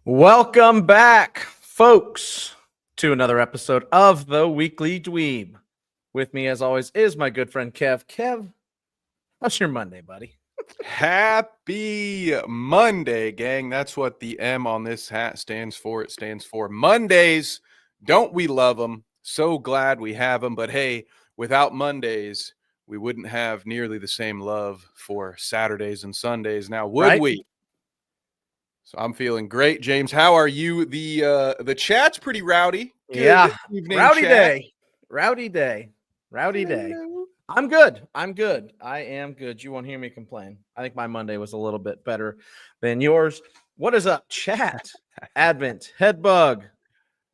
Welcome back, folks, to another episode of the Weekly Dweeb. With me, as always, is my good friend Kev. Kev, how's your Monday, buddy? Happy Monday, gang. That's what the M on this hat stands for. It stands for Mondays. Don't we love them? So glad we have them. But hey, without Mondays, we wouldn't have nearly the same love for Saturdays and Sundays. Now, would we? So I'm feeling great. James, how are you? The chat's pretty rowdy. Good evening, rowdy chat. Rowdy day. I'm good. I am good. You won't hear me complain. I think my Monday was a little bit better than yours. What is up, chat? Advent, Headbug,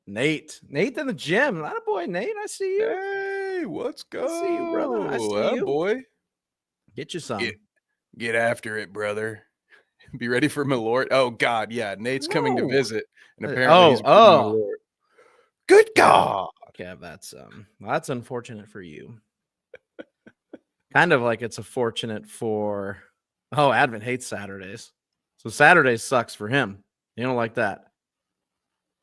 Nate in the gym. Not a boy, Nate. I see you. Hey, let's go. I see you, brother. I see you, boy. Get you some. Get after it, brother. Be ready for Malort. Oh God, yeah. Nate's coming to visit, and apparently he's Malort. Good God. Yeah, that's unfortunate for you. Kind of like it's unfortunate for Advent hates Saturdays. So Saturdays sucks for him. You don't like that.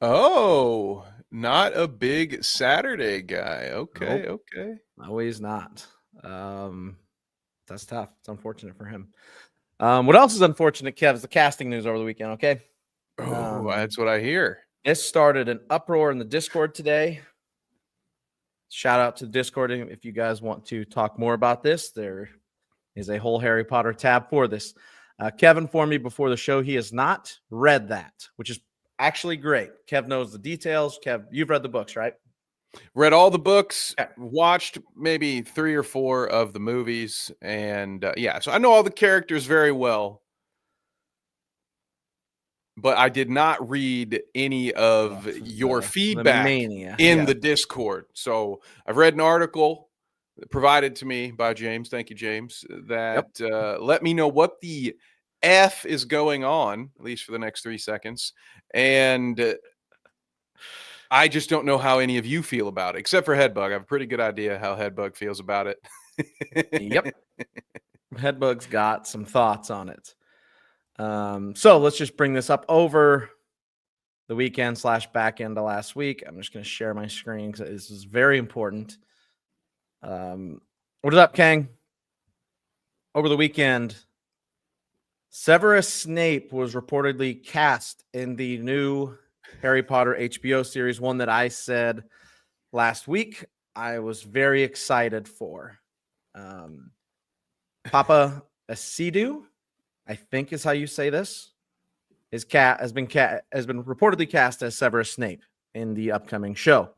Oh, not a big Saturday guy. Okay, nope. Okay. No, he's not. That's tough. It's unfortunate for him. What else is unfortunate, Kev, is the casting news over the weekend, okay? That's what I hear. This started an uproar in the Discord today. Shout out to the Discord if you guys want to talk more about this. There is a whole Harry Potter tab for this. Kevin informed me before the show he has not read that, which is actually great. Kev knows the details. Kev, you've read the books, right? Read all the books, watched maybe 3 or 4 of the movies, and so I know all the characters very well. But I did not read any of your feedback in the Discord. So I've read an article provided to me by James. Thank you, James. That let me know what the F is going on, at least for the next 3 seconds. And I just don't know how any of you feel about it, except for Headbug. I have a pretty good idea how Headbug feels about it. Yep. Headbug's got some thoughts on it. So let's just bring this up over the weekend / back end of last week. I'm just going to share my screen because this is very important. What is up, Kang? Over the weekend, Severus Snape was reportedly cast in the new Harry Potter HBO series, one that I said last week I was very excited for. Papa Asidu, I think is how you say this, has been reportedly cast as Severus Snape in the upcoming show.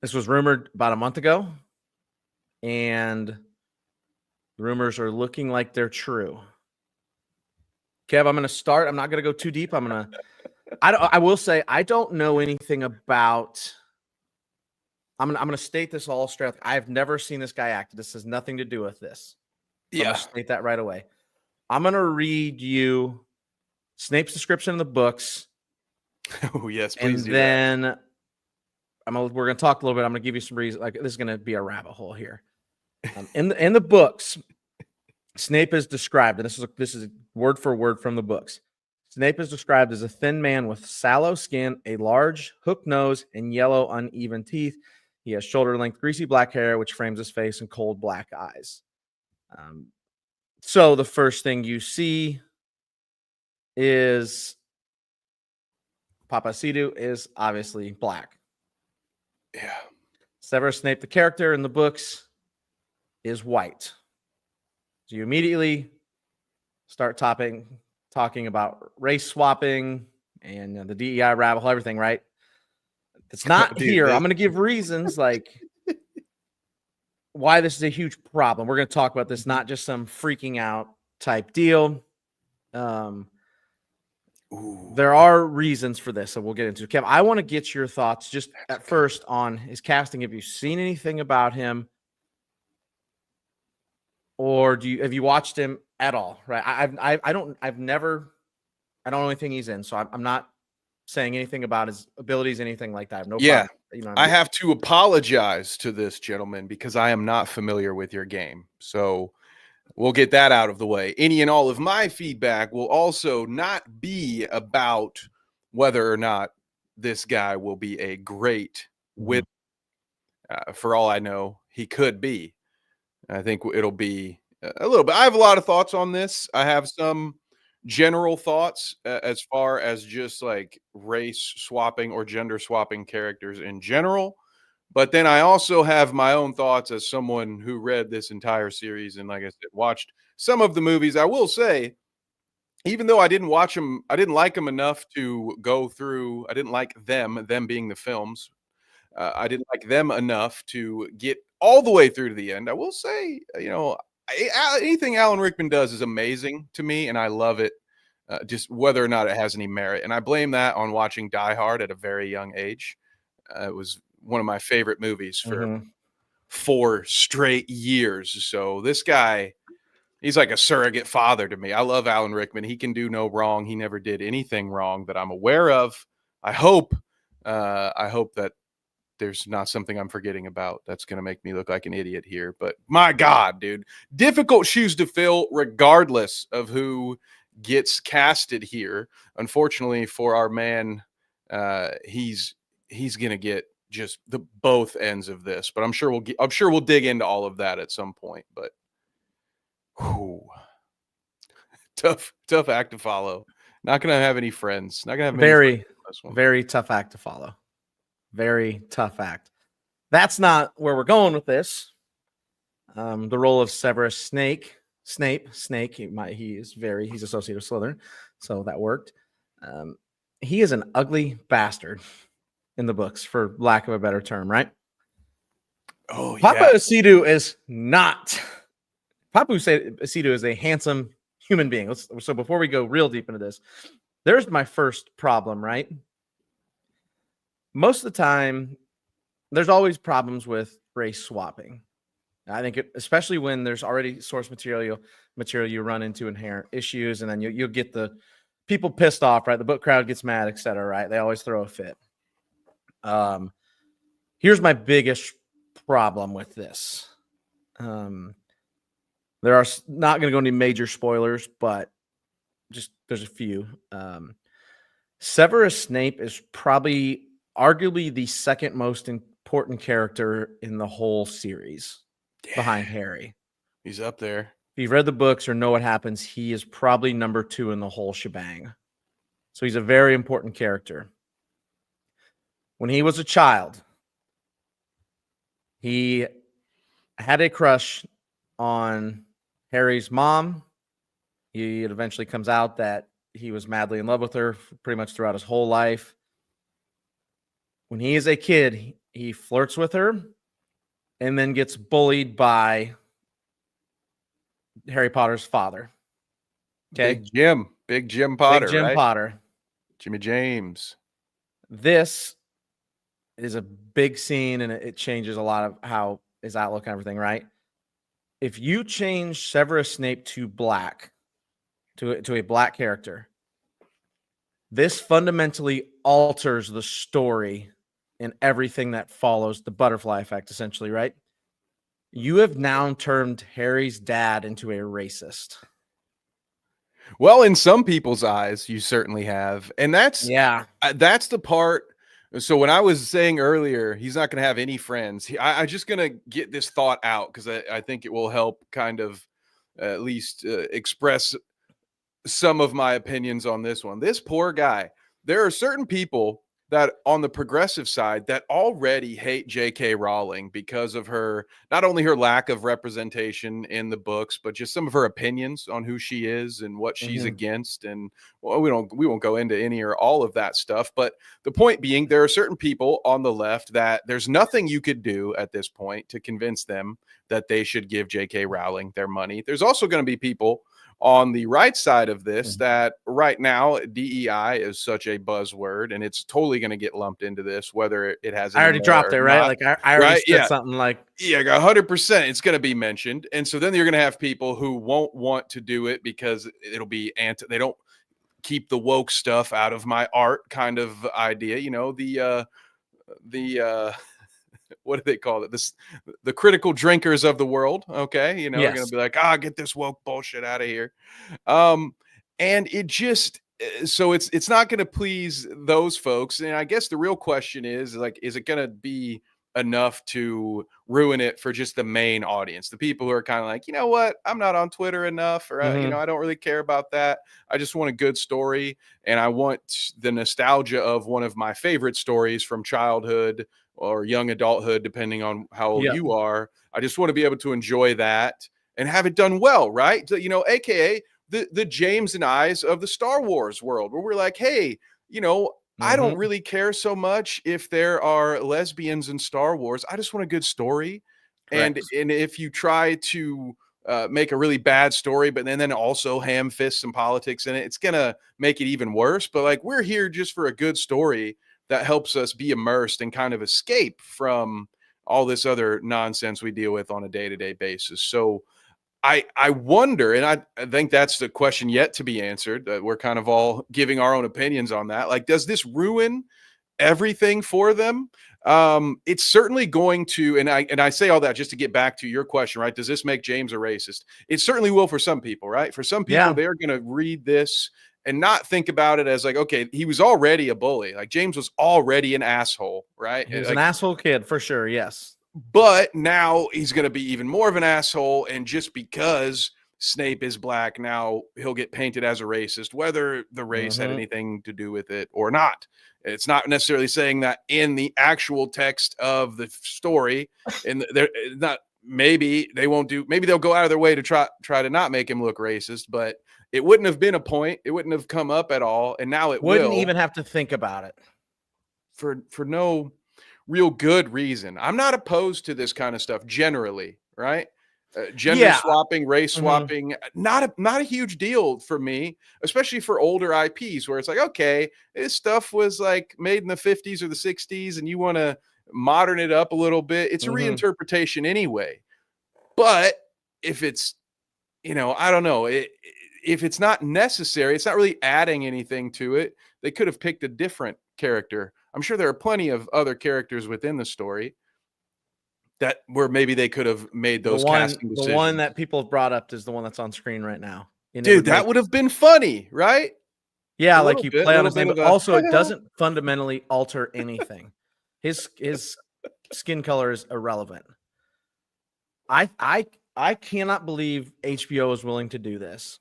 This was rumored about a month ago, and the rumors are looking like they're true. Kev, I'm going to start. I'm not going to go too deep. I will say I don't know anything about. I'm gonna state this all straight. I've never seen this guy act. This has nothing to do with this. So I'm gonna state that right away. I'm gonna read you Snape's description in the books. Oh yes, please. And then we're gonna talk a little bit. I'm gonna give you some reasons. Like this is gonna be a rabbit hole here. In the books, Snape is described, and this is word for word from the books. Snape is described as a thin man with sallow skin, a large hook nose, and yellow uneven teeth. He has shoulder-length, greasy black hair, which frames his face, and cold black eyes. So the first thing you see is Papa Asidu is obviously black. Yeah. Severus Snape, the character in the books, is white. So you immediately start talking about race swapping and the DEI rabbit hole, everything, right? It's not here. I'm going to give reasons like why this is a huge problem. We're going to talk about this, not just some freaking out type deal. There are reasons for this, so we'll get into it. Kev, I want to get your thoughts just at first on his casting. Have you seen anything about him, or have you watched him at all? Right? I don't know anything he's in, so I'm not saying anything about his abilities, anything like that. I have no problem. I have to apologize to this gentleman because I am not familiar with your game. So we'll get that out of the way. Any and all of my feedback will also not be about whether or not this guy will be a great wit. For all I know, he could be. I think it'll be a little bit. I have a lot of thoughts on this. I have some general thoughts as far as just like race swapping or gender swapping characters in general. But then I also have my own thoughts as someone who read this entire series and, like I said, watched some of the movies. I will say, even though I didn't watch them, I didn't like them enough to go through. I didn't like them being the films. I didn't like them enough to get all the way through to the end. I will say, anything Alan Rickman does is amazing to me, and I love it, just whether or not it has any merit. And I blame that on watching Die Hard at a very young age. It was one of my favorite movies for 4 straight years. So this guy, he's like a surrogate father to me. I love Alan Rickman. He can do no wrong. He never did anything wrong that I'm aware of. I hope that there's not something I'm forgetting about that's going to make me look like an idiot here. But my God, dude, difficult shoes to fill regardless of who gets casted here. Unfortunately for our man, he's going to get just the both ends of this. But I'm sure we'll dig into all of that at some point. But tough act to follow. Not going to have any friends. Not going to have very tough act to follow. Very tough act. That's not where we're going with this. The role of Severus Snape. He's associated with Slytherin, so that worked. He is an ugly bastard in the books, for lack of a better term, right? Oh, Papa Acedo is not. Papa Acedo is a handsome human being. So before we go real deep into this, there's my first problem, right? Most of the time, there's always problems with race swapping. I think, especially when there's already source material, you run into inherent issues, and then you'll get the people pissed off, right? The book crowd gets mad, etc. Right? They always throw a fit. Here's my biggest problem with this. There are not going to go into major spoilers, but just there's a few. Severus Snape is probably arguably the second most important character in the whole series, behind Harry. He's up there. If you've read the books or know what happens, he is probably number 2 in the whole shebang. So he's a very important character. When he was a child, he had a crush on Harry's mom. It eventually comes out that he was madly in love with her pretty much throughout his whole life. When he is a kid, he flirts with her and then gets bullied by Harry Potter's father. Okay. Big Jim Potter. Big Jim right? Potter. Jimmy James. This is a big scene, and it changes a lot of how his outlook and everything, right? If you change Severus Snape to black, to a black character, this fundamentally alters the story and everything that follows, the butterfly effect, essentially, right? You have now turned Harry's dad into a racist. Well, in some people's eyes, you certainly have. And that's the part. So when I was saying earlier, he's not going to have any friends. I'm just going to get this thought out because I think it will help kind of at least express some of my opinions on this one. This poor guy. There are certain people that on the progressive side that already hate J.K. Rowling because of her, not only her lack of representation in the books, but just some of her opinions on who she is and what she's against. And well, we won't go into any or all of that stuff. But the point being, there are certain people on the left that there's nothing you could do at this point to convince them that they should give J.K. Rowling their money. There's also going to be people on the right side of this that right now DEI is such a buzzword, and it's totally going to get lumped into this, whether it has. I already dropped it, right? Not. Like I already said something like, 100%. It's going to be mentioned, and so then you're going to have people who won't want to do it because it'll be they don't keep the woke stuff out of my art kind of idea. You know, the what do they call it? The critical drinkers of the world. Okay. You know, they're going to be like, get this woke bullshit out of here. And it just, so it's not going to please those folks. And I guess the real question is like, is it going to be enough to ruin it for just the main audience? The people who are kind of like, you know what, I'm not on Twitter enough, or, you know, I don't really care about that. I just want a good story. And I want the nostalgia of one of my favorite stories from childhood or young adulthood, depending on how old you are. I just want to be able to enjoy that and have it done well, right? You know, AKA the James and I's of the Star Wars world, where we're like, hey, you know, I don't really care so much if there are lesbians in Star Wars. I just want a good story. Correct. And if you try to make a really bad story, but then also ham fist some politics in it, it's going to make it even worse. But like, we're here just for a good story that helps us be immersed and kind of escape from all this other nonsense we deal with on a day-to-day basis. So I wonder, and I think that's the question yet to be answered, that we're kind of all giving our own opinions on that. Like, does this ruin everything for them? It's certainly going to, and I say all that just to get back to your question, right? Does this make James a racist? It certainly will for some people, right? For some people, they're going to read this and not think about it as like, okay, he was already a bully. Like, James was already an asshole, right? He was an asshole kid for sure. Yes. But now he's going to be even more of an asshole. And just because Snape is black, now he'll get painted as a racist, whether the race had anything to do with it or not. It's not necessarily saying that in the actual text of the story, and they're not, maybe they won't do, maybe they'll go out of their way to try to not make him look racist, but it wouldn't have been a point. It wouldn't have come up at all. And now it wouldn't even have to think about it for no real good reason. I'm not opposed to this kind of stuff generally, right? Gender swapping, race swapping, not a huge deal for me, especially for older IPs where it's like, okay, this stuff was like made in the 50s or the 60s and you want to modern it up a little bit. It's a reinterpretation anyway. But if it's, you know, I don't know, if it's not necessary, it's not really adding anything to it. They could have picked a different character. I'm sure there are plenty of other characters within the story that where maybe they could have made those casting decisions. The one that people have brought up is the one that's on screen right now. Dude, that would have been funny, right? Yeah, like you play on his name, but also it doesn't fundamentally alter anything. His skin color is irrelevant. I cannot believe HBO is willing to do this,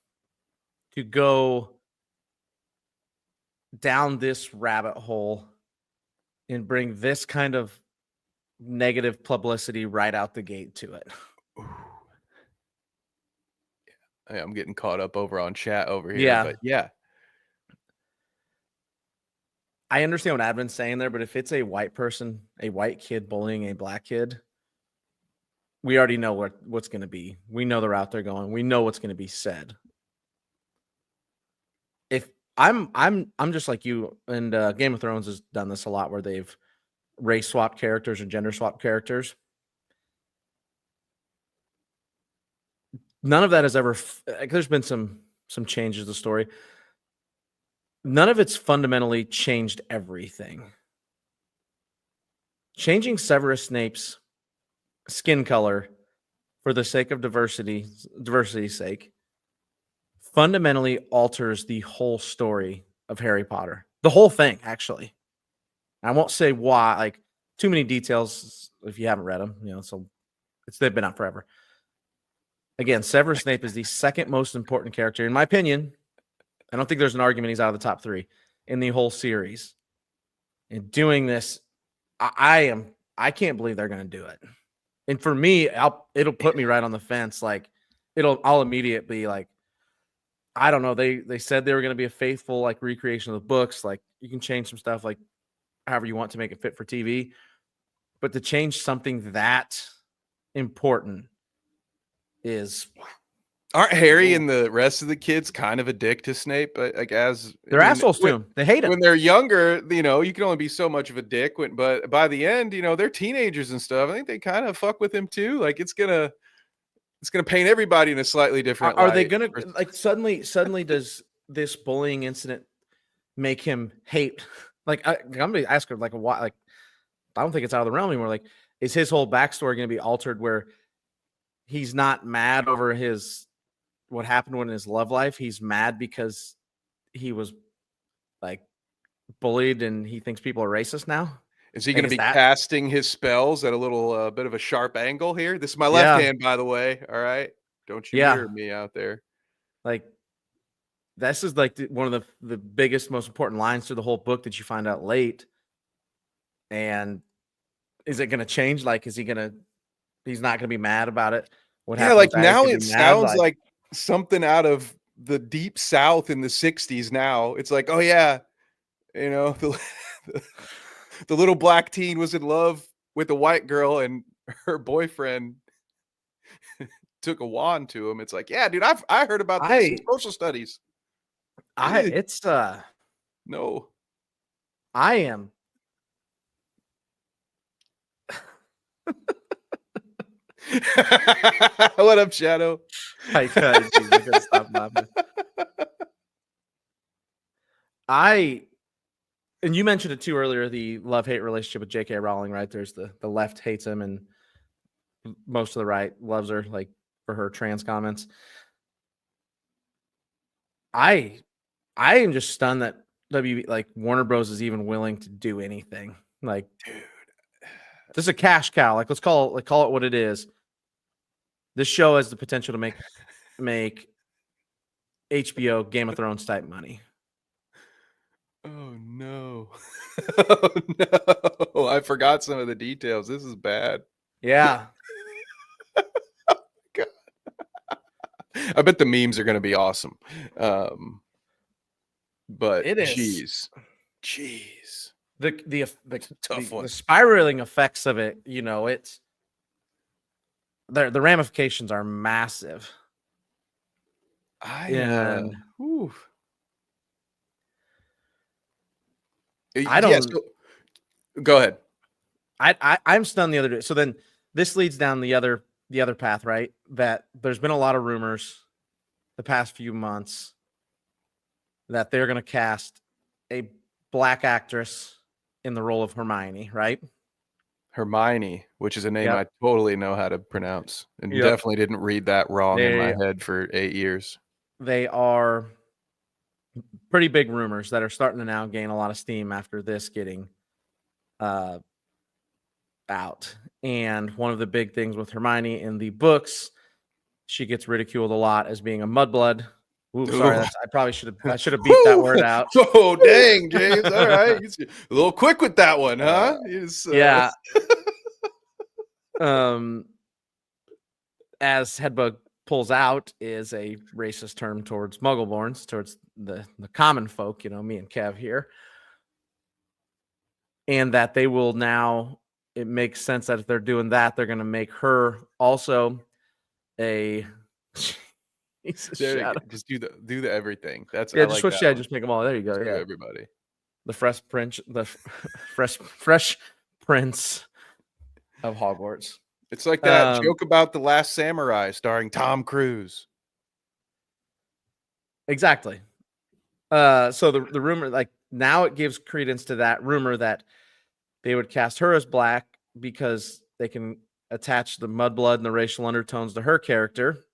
to go down this rabbit hole and bring this kind of negative publicity right out the gate to it. I'm getting caught up over on chat over here. But yeah. I understand what Advin's saying there, but if it's a white person, a white kid bullying a black kid, we already know what's going to be. We know the route they're going. We know what's going to be said. If I'm just like you, and Game of Thrones has done this a lot where they've race swap characters or gender swap characters. None of that has ever, there's been some changes to the story. None of it's fundamentally changed everything. Changing Severus Snape's skin color for the sake of diversity's sake, fundamentally alters the whole story of Harry Potter. The whole thing, actually. I won't say why, like too many details if you haven't read them, you know, so they've been out forever. Again, Severus Snape is the second most important character, in my opinion. I don't think there's an argument he's out of the top 3 in the whole series. And doing this, I can't believe they're going to do it. And for me, it'll put me right on the fence. Like I'll immediately be like, I don't know. They said they were going to be a faithful like recreation of the books. Like you can change some stuff like however you want to make it fit for TV, but to change something that important is. Aren't Harry and the rest of the kids kind of a dick to Snape? Like they're assholes to him. They hate him. When they're younger, you can only be so much of a dick. But by the end, they're teenagers and stuff. I think they kind of fuck with him too. Like it's gonna paint everybody in a slightly different light. Are they gonna like suddenly does this bullying incident make him hate? Like I'm gonna ask her like why? Like I don't think it's out of the realm anymore. Like is his whole backstory gonna be altered where he's not mad over what happened in his love life? He's mad because he was like bullied and he thinks people are racist now. Is he going to be casting his spells at a little bit of a sharp angle here? This is my left hand, by the way. All right. Don't you hear me out there. Like this is like one of the biggest, most important lines through the whole book that you find out late. And is it going to change? Like, he's not going to be mad about it. What happened? Like now it sounds like something out of the deep South in the 60s now. It's like, oh yeah, the little black teen was in love with a white girl and her boyfriend took a wand to him. It's like, yeah, dude, I heard about this in social studies. No. I am. What up, Shadow? I couldn't stop laughing. And you mentioned it too earlier, the love-hate relationship with J.K. Rowling, right? There's the left hates him and most of the right loves her, like for her trans comments. I am just stunned that Warner Bros. Is even willing to do anything. Like, dude, this is a cash cow. Like, let's call it what it is. This show has the potential to make HBO Game of Thrones type money. Oh no. Oh no. I forgot some of the details. This is bad. Yeah. Oh, God. I bet the memes are going to be awesome. But it is. Jeez. The spiraling effects of it, it's the ramifications are massive. I don't. Go ahead. I'm stunned the other day. So then this leads down the other path, right? That there's been a lot of rumors the past few months that they're going to cast a black actress in the role of Hermione, right? Hermione, which is a name I totally know how to pronounce, and definitely didn't read that wrong in my head for 8 years. They are pretty big rumors that are starting to now gain a lot of steam after this getting out. And one of the big things with Hermione in the books, she gets ridiculed a lot as being a mudblood. Ooh, sorry, I probably should have beat that word out. Oh, dang, James! All right, a little quick with that one, huh? Yeah. As Headbug pulls out, is a racist term towards Muggleborns, towards the common folk. Me and Kev here, and that they will now. It makes sense that if they're doing that, they're going to make her also a. Just do the everything. That's just switch. Just make them all. There you go. Yeah, everybody. The fresh prince, fresh prince of Hogwarts. It's like that joke about The Last Samurai starring Tom Cruise. Exactly. So the rumor, like now, it gives credence to that rumor that they would cast her as black because they can attach the mudblood and the racial undertones to her character.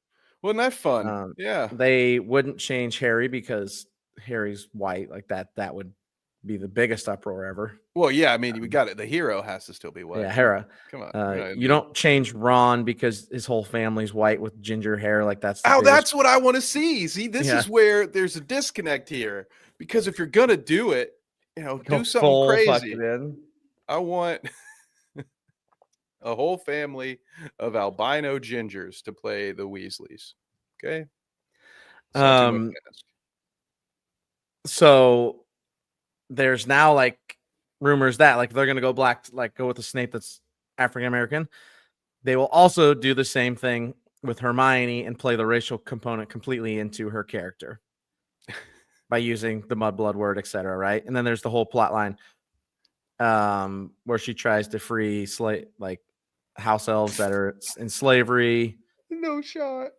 Wasn't that fun? Yeah. They wouldn't change Harry because Harry's white. Like that would be the biggest uproar ever. Well, yeah. I mean, we got it. The hero has to still be white. Yeah, Hera. Come on. You don't change Ron because his whole family's white with ginger hair. Like that's that's what I want to see. See, this is where there's a disconnect here. Because if you're gonna do it, do something crazy. I want a whole family of albino gingers to play the Weasleys. Okay. So there's now like rumors that like they're gonna go black, like go with the Snape that's African American. They will also do the same thing with Hermione and play the racial component completely into her character by using the mudblood word, etc. Right, and then there's the whole plot line where she tries to free like house elves that are in slavery. No shot.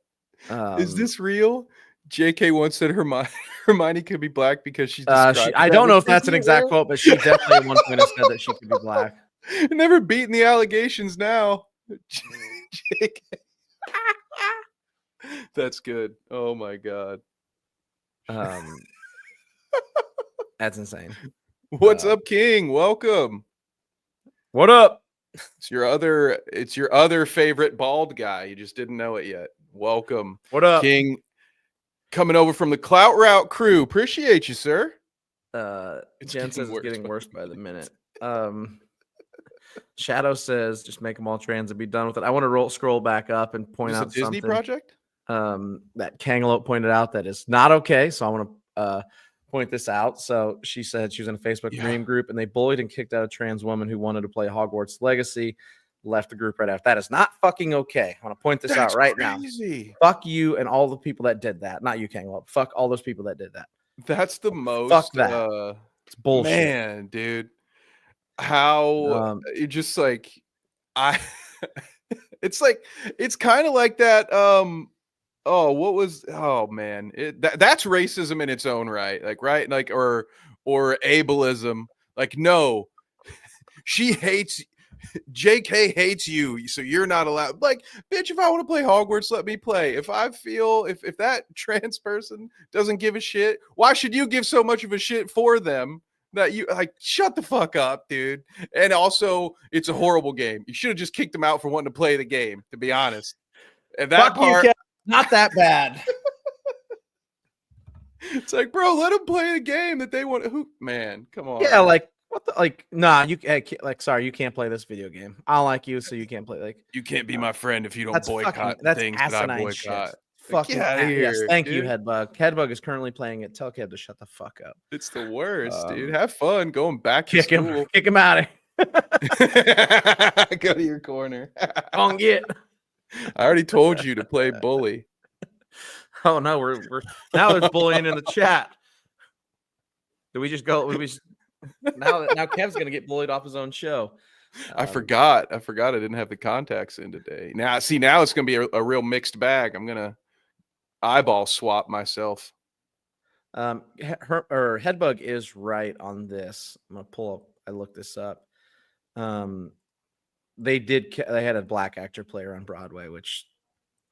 Is this real? JK once said Hermione could be black because she's I don't know if that's an exact quote, but she definitely at one point has said that she could be black. Never beating the allegations now. JK. That's good. Oh my god. That's insane. What's up, King? Welcome. What up? It's your other favorite bald guy. You just didn't know it yet. Welcome. What up, King? Coming over from the Clout Route crew. Appreciate you, sir. Jen says it's getting worse by the minute. Shadow says just make them all trans and be done with it. I want to scroll back up and point out a Disney project that Kangalot pointed out that is not okay. So I want to point this out. So she said she was in a Facebook dream group and they bullied and kicked out a trans woman who wanted to play Hogwarts Legacy. Left the group right after. That is not fucking okay. I want to point this out right crazy. Now. Fuck you and all the people that did that. Not you, Kangalot. Fuck all those people that did that. That's the most. Fuck that. It's bullshit, man, dude. How you just like it's like it's kind of like that. Man, that's racism in its own right. Like right, like or ableism. Like no, she hates. JK hates you, so you're not allowed. Like, bitch, if I want to play Hogwarts, let me play. If I feel if that trans person doesn't give a shit, why should you give so much of a shit for them that you like? Shut the fuck up, dude. And also, it's a horrible game. You should have just kicked them out for wanting to play the game, to be honest. And that part, not that bad. It's like, bro, let them play the game that they want. Who, man, come on. Yeah, like. What the, like, nah, you like, sorry, you can't play this video game. I don't like you, so you can't play. Like, you can't be my friend if you don't boycott things that I boycott. Fucking yes, thank you, Headbug. Headbug is currently playing it. Tell Kev to shut the fuck up. It's the worst, dude. Have fun going back to school. Kick him out of here. Go to your corner. On get. I already told you to play bully. Oh no, we're now there's bullying in the chat. Do we just go? Now Kev's gonna get bullied off his own show. I forgot I didn't have the contacts in today. Now it's gonna be a real mixed bag. I'm gonna eyeball swap myself. Headbug is right on this. I'm gonna pull up. I looked this up. They had a black actor player on Broadway, which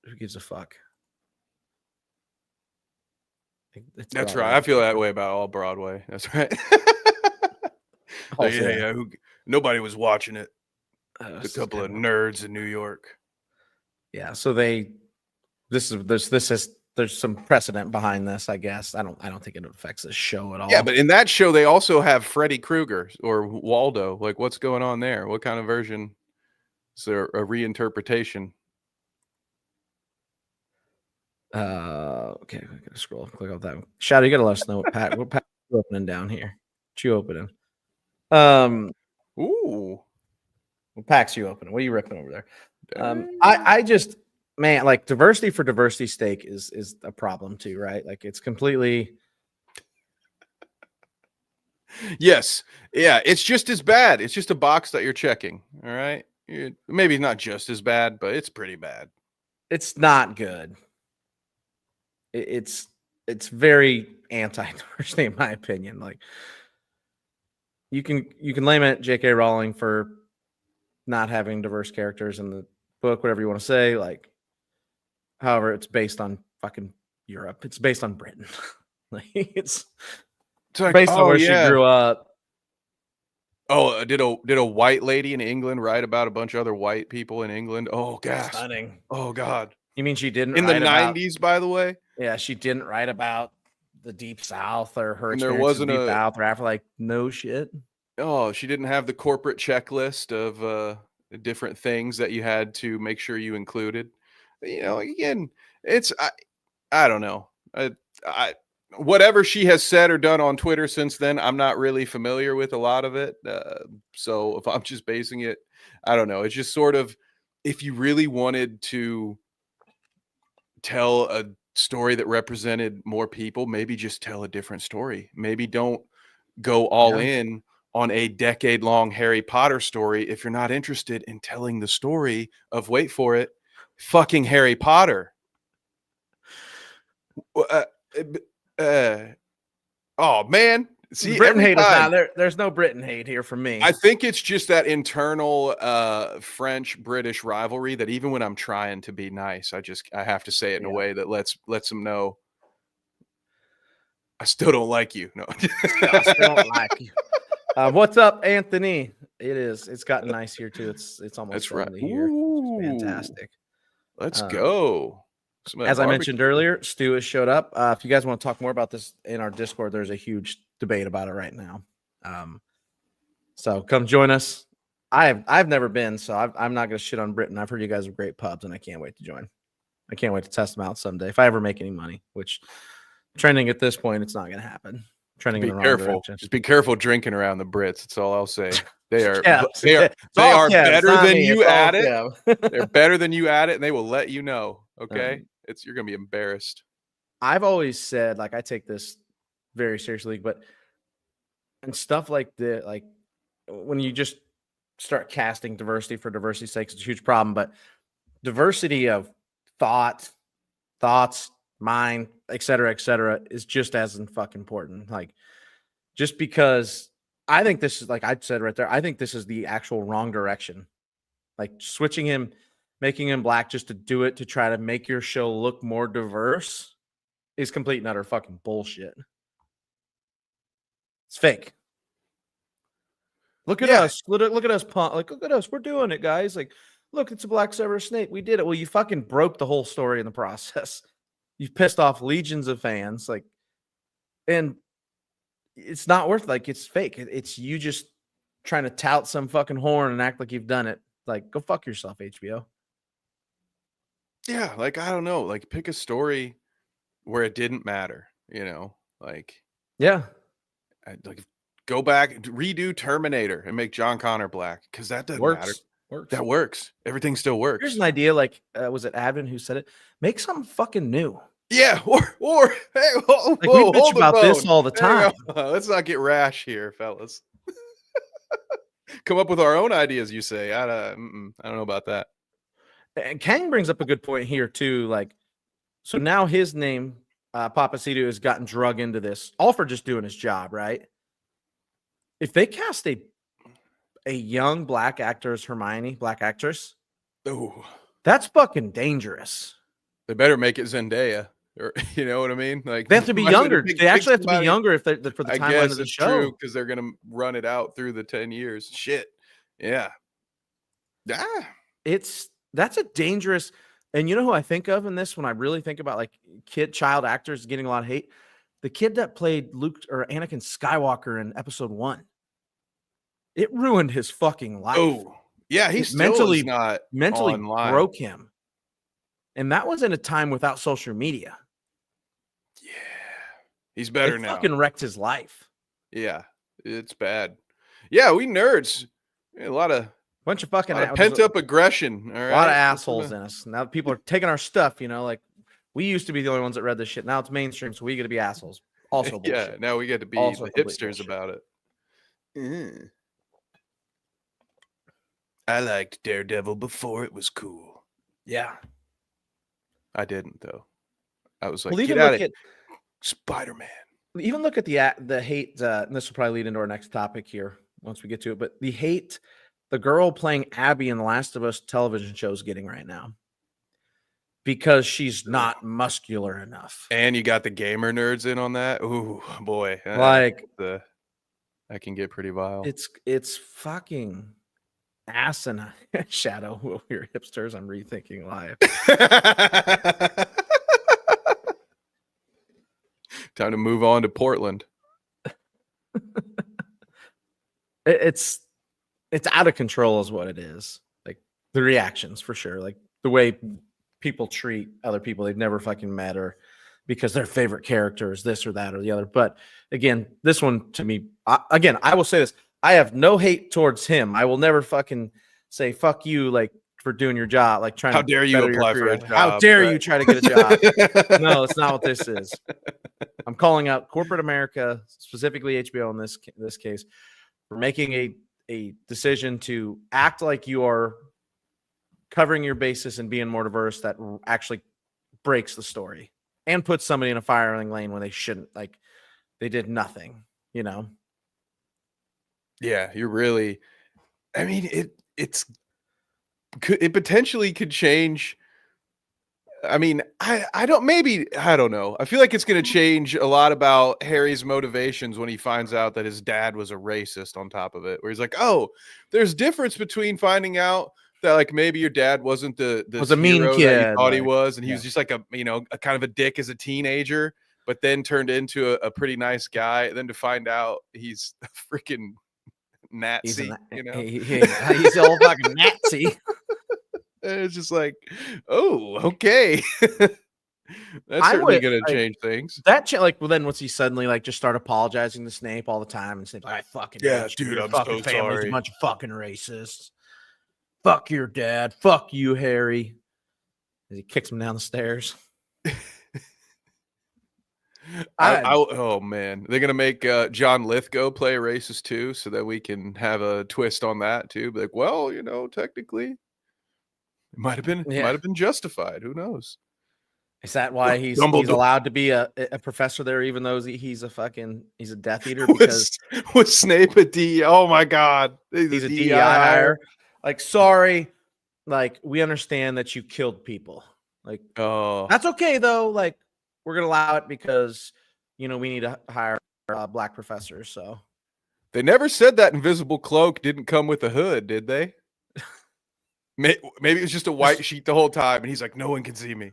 who gives a fuck? That's right. I feel that way about all Broadway. That's right. Yeah. Nobody was watching it. A couple of nerds in New York. Yeah. So there's some precedent behind this, I guess. I don't think it affects the show at all. Yeah, but in that show they also have Freddy Krueger or Waldo. Like, what's going on there? What kind of version? Is there a reinterpretation? Okay, I'm gonna scroll. Click off that one. Shadow, you gotta let us know what pack you opening down here. What you opening? Ooh. What packs you opening? What are you ripping over there? I just, man, like diversity for diversity's sake is a problem too, right? Like it's completely. Yes. Yeah. It's just as bad. It's just a box that you're checking. All right. Maybe not just as bad, but it's pretty bad. It's not good. It's very anti-diversity in my opinion. Like you can blame it J.K. Rowling for not having diverse characters in the book, whatever you want to say. Like, however, it's based on fucking Europe. It's based on Britain. Like it's like, based on where she grew up. Oh, did a white lady in England write about a bunch of other white people in England? Oh, gosh. Stunning. Oh, God. You mean she didn't in the 90s, by the way? Yeah, she didn't write about the Deep South or her And there experience in wasn't the Deep a South, or after like no shit. Oh, she didn't have the corporate checklist of different things that you had to make sure you included. You know, again, it's I don't know. I whatever she has said or done on Twitter since then, I'm not really familiar with a lot of it. So if I'm just basing it, I don't know. It's just sort of, if you really wanted to tell a story that represented more people, maybe just tell a different story. Maybe don't go all in on a decade-long Harry Potter story if you're not interested in telling the story of, wait for it, fucking Harry Potter. Oh man, see, Britain every hate is time not there. There's no Britain hate here for me. I think it's just that internal French-British rivalry that even when I'm trying to be nice, I have to say it in a way that lets them know I still don't like you. No, I still don't like you. What's up, Anthony? It's gotten nice here too. It's almost 70 here. It's fantastic. Let's go. As I mentioned earlier, Stu has showed up. If you guys want to talk more about this in our Discord, there's a huge debate about it right now. So come join us. I've never been, so I'm not going to shit on Britain. I've heard you guys are great pubs, and I can't wait to join. I can't wait to test them out someday if I ever make any money. Which trending at this point, it's not going to happen. Trending in the wrong direction. Just be careful drinking around the Brits. That's all I'll say. They are they are better than you at it. They're better than you at it, and they will let you know. Okay, you're gonna be embarrassed. I've always said, like, I take this very seriously, but and stuff like when you just start casting diversity for diversity's sake, it's a huge problem. But diversity of thoughts, mind, et cetera, is just as fucking important. Like, just because I think this is, like I said right there, I think this is the actual wrong direction. Like, switching him, making him black just to do it to try to make your show look more diverse is complete and utter fucking bullshit. It's fake. Look at us. Look at us. Like, look at us. We're doing it, guys. Like, look, it's a black Severus Snape. We did it. Well, you fucking broke the whole story in the process. You've pissed off legions of fans. Like, and it's not worth, like, it's fake. It's you just trying to tout some fucking horn and act like you've done it. Like, go fuck yourself, HBO. Yeah, like, I don't know. Like, pick a story where it didn't matter, you know? Like, yeah. Like, go back, redo Terminator and make John Connor black, because that doesn't matter. That works. Everything still works. Here's an idea. Like, was it Advin who said it? Make something fucking new. Yeah, or hey, like, we bitch about this all the time. Let's not get rash here, fellas. Come up with our own ideas, you say. I don't know about that. And Kang brings up a good point here too. Like, so now his name, Papacito, has gotten drug into this, all for just doing his job, right? If they cast a young black actor as Hermione, black actress, that's fucking dangerous. They better make it Zendaya, or you know what I mean? Like, they have to be younger. They actually have to be younger if they're for the timeline of the show, because they're gonna run it out through the 10 years. Shit, yeah. That's a dangerous. And you know who I think of in this when I really think about, like, child actors getting a lot of hate? The kid that played Luke or Anakin Skywalker in episode 1. It ruined his fucking life. Oh, yeah, he's mentally broke him. And that was in a time without social media. Yeah. He's better now. Fucking wrecked his life. Yeah, it's bad. Yeah, we nerds. A lot of pent up aggression. All right? A lot of assholes in us. Now people are taking our stuff, you know, like, we used to be the only ones that read this shit. Now it's mainstream, so we get to be assholes. Also bullshit. Yeah, now we get to be the hipsters about it. I liked Daredevil before it was cool. Yeah. I didn't, though. I was like, well, get out of Spider-Man. Even look at the hate. And this will probably lead into our next topic here once we get to it. But the hate the girl playing Abby in The Last of Us television show is getting right now. Because she's not muscular enough. And you got the gamer nerds in on that. Ooh, boy. Like, that can get pretty vile. It's fucking asinine. Shadow, we're hipsters. I'm rethinking life. Time to move on to Portland. It's out of control is what it is. Like the reactions for sure. Like the way people treat other people they've never fucking met, or because their favorite character is this or that or the other. But again, this one to me, I will say this. I have no hate towards him. I will never fucking say fuck you like for doing your job, like trying How to dare you apply for a job? How dare you try to get a job? No, it's not what this is. I'm calling out corporate America, specifically HBO in this case, for making a decision to act like you are covering your basis and being more diverse that actually breaks the story and puts somebody in a firing lane when they shouldn't. Like they did nothing, you know? Yeah, you're really, I mean, it potentially could change. I mean, I don't know. I feel like it's going to change a lot about Harry's motivations when he finds out that his dad was a racist on top of it, where he's like, oh, there's difference between finding out that like maybe your dad wasn't was a mean kid that you thought he was, and he was just like a kind of a dick as a teenager, but then turned into a pretty nice guy. And then to find out he's a freaking Nazi, he's all fucking Nazi. And it's just like, oh, okay. That's certainly going to change things. Like, well, then once he suddenly like just start apologizing to Snape all the time, and Snape's like, I fucking dude, I'm fucking so family's sorry. A bunch of fucking racists. Fuck your dad. Fuck you, Harry. As he kicks him down the stairs. Oh man, they're gonna make John Lithgow play a racist too, so that we can have a twist on that too. Be like, well, technically, it might have been justified. Who knows? Is that why he's allowed to be a professor there, even though he's a Death Eater? Because was Snape a D? Oh my God, he's a DEI hire. Like, sorry, like we understand that you killed people. Like, oh, that's okay though. Like, we're gonna allow it because we need to hire black professors. So they never said that invisible cloak didn't come with a hood, did they? Maybe it was just a white sheet the whole time, and he's like, no one can see me.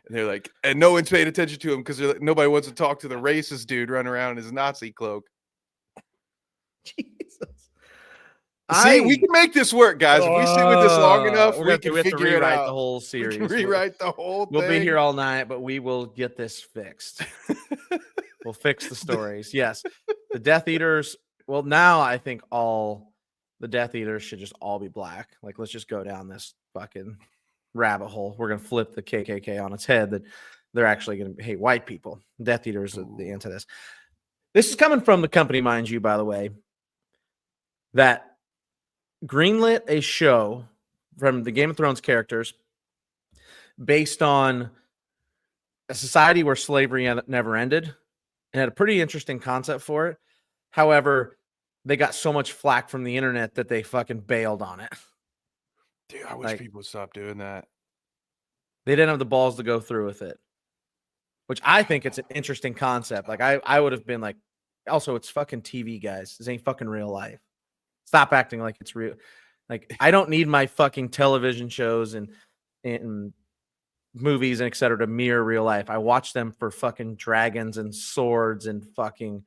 And they're like, and no one's paying attention to him because like, nobody wants to talk to the racist dude running around in his Nazi cloak. Jesus. See, we can make this work, guys. If we sit with this long enough, we can figure it out. The whole series. We can rewrite the whole thing. We'll be here all night, but we will get this fixed. We'll fix the stories. Yes. The Death Eaters. Well, now I think all the Death Eaters should just all be black. Like, let's just go down this fucking rabbit hole. We're going to flip the KKK on its head, that they're actually going to hate white people. Death Eaters are the answer to this. This is coming from the company, mind you, by the way, that greenlit a show from the Game of Thrones characters based on a society where slavery never ended, and had a pretty interesting concept for it. However, they got so much flack from the internet that they fucking bailed on it. Dude, I wish people would stop doing that. They didn't have the balls to go through with it, which I think it's an interesting concept. Like I would have been like, also it's fucking TV, guys. This ain't fucking real life. Stop acting like it's real. Like, I don't need my fucking television shows and movies and et cetera to mirror real life. I watch them for fucking dragons and swords and fucking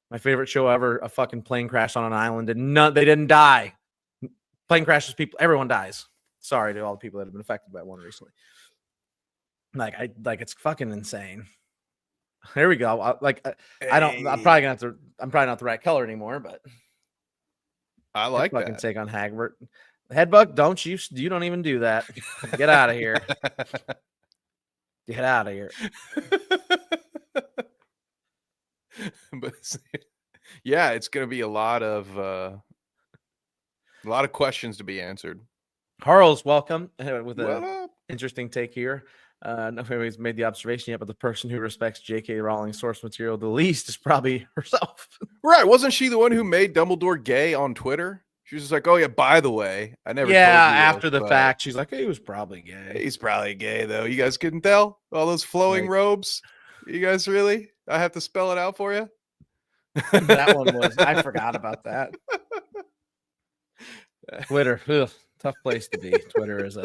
my favorite show ever, a fucking plane crash on an island, and they didn't die. Plane crashes, everyone dies. Sorry to all the people that have been affected by one recently. It's fucking insane. There we go. I'm probably not the right color anymore, but I like fucking that. Take on Hagbert. Headbuck, you don't even do that. Get out of here. Get out of here. But yeah, it's going to be a lot of questions to be answered. Carl's welcome with an interesting take here. I don't know if anybody's made the observation yet, but the person who respects J.K. Rowling's source material the least is probably herself. Right. Wasn't she the one who made Dumbledore gay on Twitter? She was just like, oh, yeah, by the way, I never told you after the fact, she's like, hey, he was probably gay. He's probably gay, though. You guys couldn't tell? All those flowing robes? You guys really? I have to spell it out for you? That one was, I forgot about that. Twitter, tough place to be. Twitter is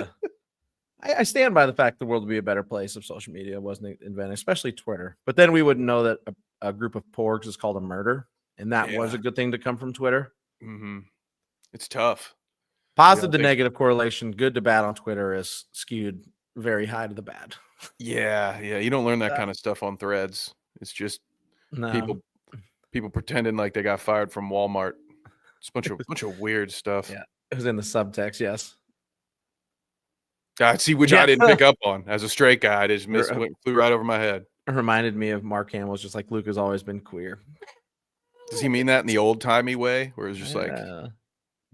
I stand by the fact the world would be a better place if social media wasn't invented, especially Twitter. But then we wouldn't know that a group of porgs is called a murder, and that was a good thing to come from Twitter. Mm-hmm. It's tough. Positive to negative correlation, good to bad on Twitter is skewed very high to the bad. Yeah. You don't learn that kind of stuff on Threads. It's just people pretending like they got fired from Walmart. It's a bunch of weird stuff. Yeah, it was in the subtext. Yes. I see, which I didn't pick up on as a straight guy. I just flew right over my head. It reminded me of Mark Hamill's just like Luke has always been queer. Does he mean that in the old timey way, where it's just like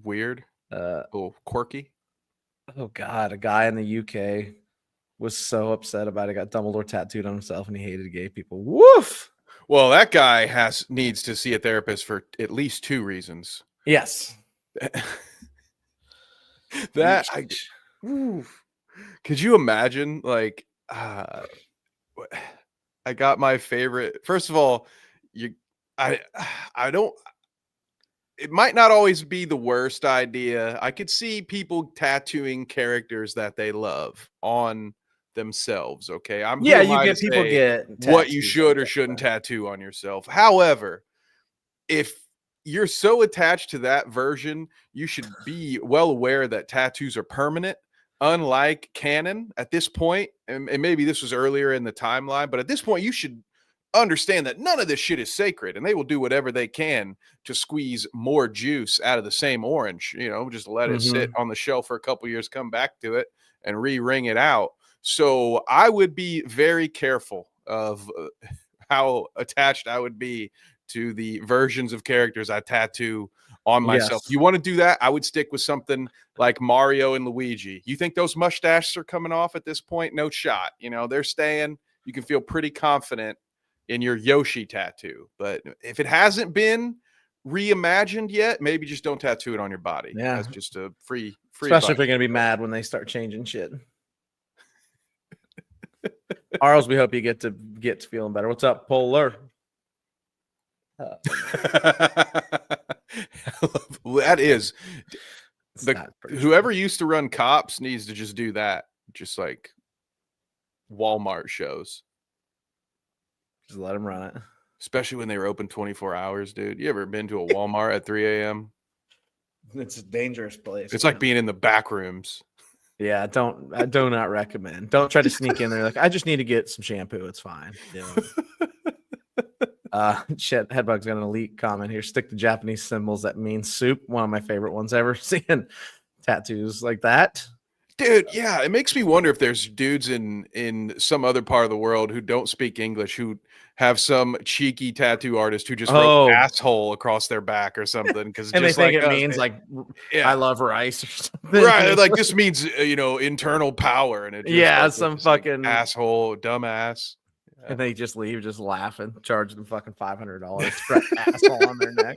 weird, a little quirky? Oh God, a guy in the UK was so upset about it. Got Dumbledore tattooed on himself, and he hated gay people. Woof. Well, that guy needs to see a therapist for at least 2 reasons. Yes. Could you imagine, like, I got my favorite. First of all, I don't. It might not always be the worst idea. I could see people tattooing characters that they love on themselves. Okay, people get what you should or shouldn't tattoo on yourself. However, if you're so attached to that version, you should be well aware that tattoos are permanent. Unlike canon at this point, and maybe this was earlier in the timeline, but at this point, you should understand that none of this shit is sacred, and they will do whatever they can to squeeze more juice out of the same orange. Just let it sit on the shelf for a couple years, come back to it, and re-ring it out. So I would be very careful of how attached I would be to the versions of characters I tattoo on myself. You want to do that? I would stick with something like Mario and Luigi. You think those mustaches are coming off at this point? No shot. They're staying. You can feel pretty confident in your Yoshi tattoo. But if it hasn't been reimagined yet, maybe just don't tattoo it on your body. Yeah. That's just a free Especially if you're going to be mad when they start changing shit. Arles, we hope you get to feeling better. What's up, Polar? That is whoever used to run cops needs to just do that. Just like Walmart shows. Just let them run it. Especially when they were open 24 hours, dude. You ever been to a Walmart at 3 a.m.? It's a dangerous place. It's like being in the back rooms. Yeah, I do not recommend. Don't try to sneak in there. Like, I just need to get some shampoo. It's fine. Shit, Headbug's got an elite comment here. Stick to Japanese symbols that mean soup. One of my favorite ones ever. Seeing tattoos like that. Dude, yeah, it makes me wonder if there's dudes in some other part of the world who don't speak English who have some cheeky tattoo artist who just wrote asshole across their back or something, because and they think it means like I love rice or something. Right, it like just means internal power, and it just some fucking like, asshole, dumbass. Yeah. And they just leave, just laughing, charge them fucking $500 for asshole on their neck.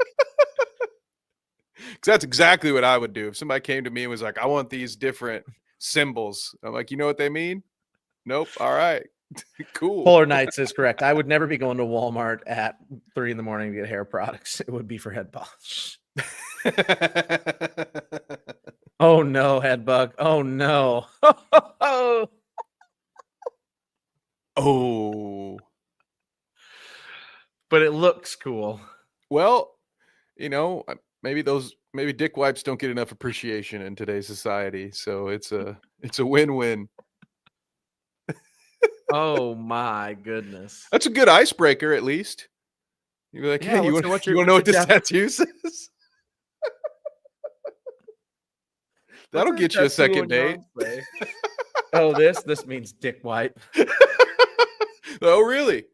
Because that's exactly what I would do if somebody came to me and was like, "I want these different symbols." I'm like, "You know what they mean?" Nope. All right. Cool. Polar Knights is correct. I would never be going to Walmart at 3 a.m. to get hair products. It would be for head polish. Oh no, Headbug. Oh no. Oh. But it looks cool. Well, maybe dick wipes don't get enough appreciation in today's society, so it's a win-win. Oh my goodness. That's a good icebreaker, at least. You'd be like, "Hey, you want to know what this tattoo says?" That'll get you a second date. Oh, this means dick wipe. Oh, really?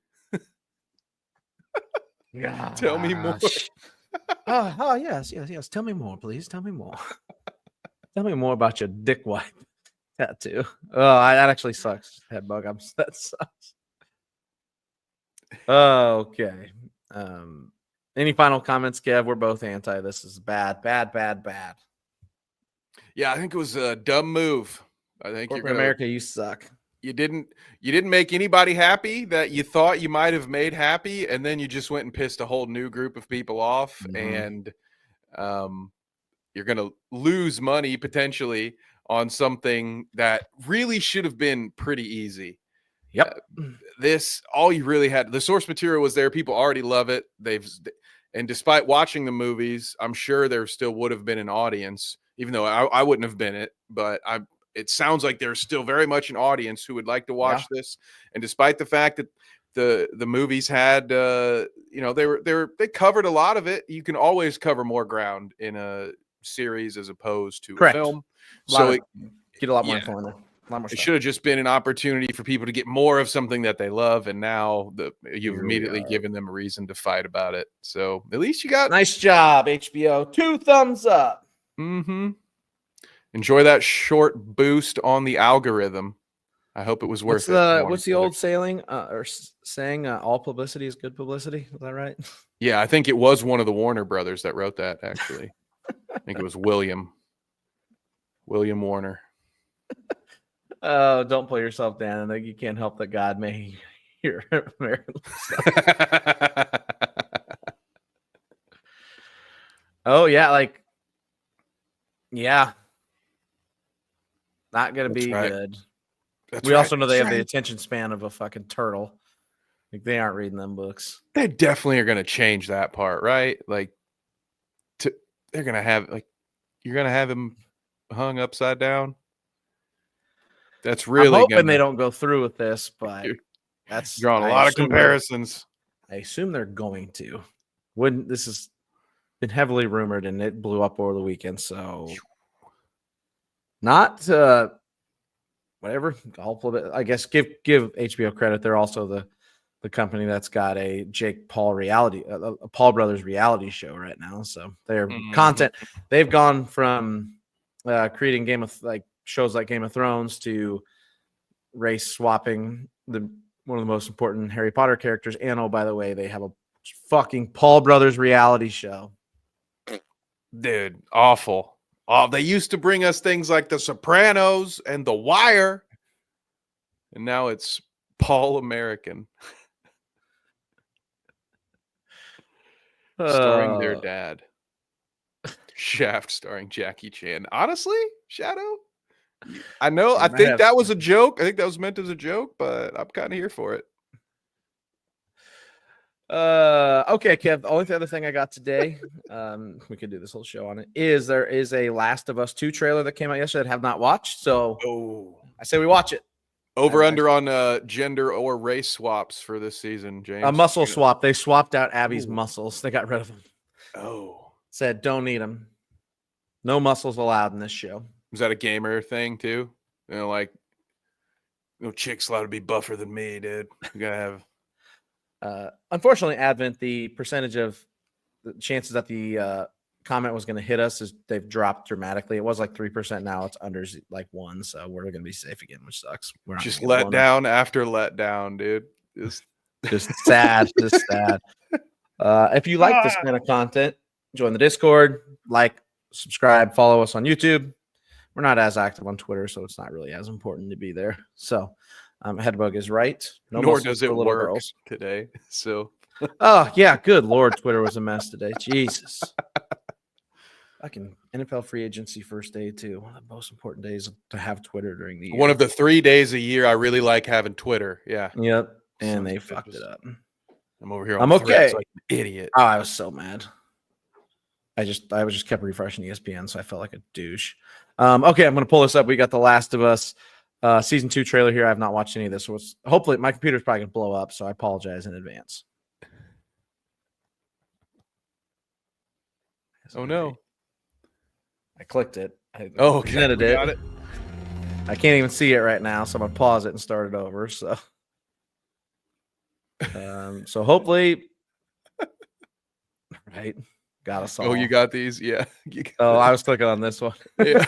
Gosh. Tell me more. Oh, yes. Tell me more, please. Tell me more. Tell me more about your dick wipe tattoo. Oh, that actually sucks, Headbug. That sucks. Okay. Any final comments, Kev? We're both anti. This is bad. Yeah, I think it was a dumb move. I think Corporate America, you suck. You didn't make anybody happy that you thought you might have made happy, and then you just went and pissed a whole new group of people off, and you're gonna lose money potentially on something that really should have been pretty easy. Yep. All you really had, the source material was there. People already love it. And despite watching the movies, I'm sure there still would have been an audience, even though I wouldn't have been it. But it sounds like there's still very much an audience who would like to watch this. And despite the fact that the movies had, they covered a lot of it. You can always cover more ground in a series as opposed to a film. So get a lot more info in there. It should have just been an opportunity for people to get more of something that they love, and now you've immediately given them a reason to fight about it. So at least you got nice job, HBO. 2 thumbs up. Enjoy that short boost on the algorithm. I hope it was worth it. What's the old saying? All publicity is good publicity. Is that right? Yeah, I think it was one of the Warner brothers that wrote that. Actually, I think it was William Warner. Oh, don't pull yourself down. Like, you can't help that God may hear American. Oh yeah, not gonna be good. We also know they have the attention span of a fucking turtle. Like, they aren't reading them books. They definitely are gonna change that part, right? Like, they're gonna have you're gonna have him hung upside down. That's really. I'm hoping they don't go through with this, but that's drawing a lot of comparisons. I assume they're going to. This has been heavily rumored, and it blew up over the weekend. So, not whatever. I guess give HBO credit. They're also the company that's got a Jake Paul Paul Brothers reality show right now. So their content, they've gone from creating shows like Game of Thrones to race swapping one of the most important Harry Potter characters. And oh, by the way, they have a fucking Paul Brothers reality show. Dude, awful. Oh, they used to bring us things like The Sopranos and The Wire, and now it's Paul American. Starring their dad. Shaft starring Jackie Chan. Honestly, Shadow? I know. I think that was a joke. I think that was meant as a joke, but I'm kind of here for it. Okay, Kev. The only other thing I got today, we could do this whole show on it, is there is a Last of Us 2 trailer that came out yesterday that I have not watched. So I say we watch it. Over under on gender or race swaps for this season, James. A muscle swap. They swapped out Abby's muscles. They got rid of them. Oh. Said don't need them. No muscles allowed in this show. Is that a gamer thing too? No chick's allowed to be buffer than me, dude. You gotta have. Unfortunately, Advent, the percentage of the chances that the comment was going to hit us they've dropped dramatically. It was 3%. Now it's under 1. So we're going to be safe again, which sucks. We're not just let down after let down, dude. Just sad. Just sad. If you like this kind of content, join the Discord, subscribe, follow us on YouTube. We're not as active on Twitter, so it's not really as important to be there. So Headbug is right. Nor does it work today. So oh yeah, good Lord, Twitter was a mess today. Jesus. Fucking NFL free agency first day too. One of the most important days to have Twitter during the year. One of the 3 days a year I really like having Twitter. Yeah. Yep. And they fucked it up. I'm over here. I'm okay. Like an idiot. Oh, I was so mad. I just kept refreshing ESPN, so I felt like a douche. Okay, I'm gonna pull this up. We got The Last of Us season 2 trailer here. I have not watched any of this, so hopefully my computer's probably gonna blow up, so I apologize in advance. Oh no. I clicked it. Presented it. Got it. I can't even see it right now, so I'm gonna pause it and start it over. So, so hopefully, right, got us all. Oh, you got these, yeah. I was clicking on this one. Yeah.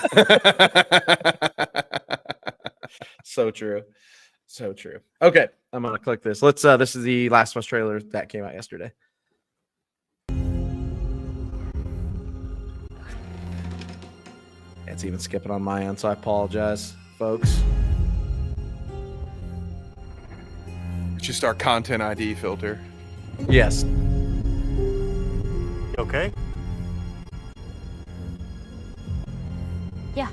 So true, so true. Okay, I'm gonna click this. Let's. This is the Last of Us trailer that came out yesterday. It's even skipping on my end, so I apologize, folks. It's just our content ID filter. Yes. Okay. Yeah.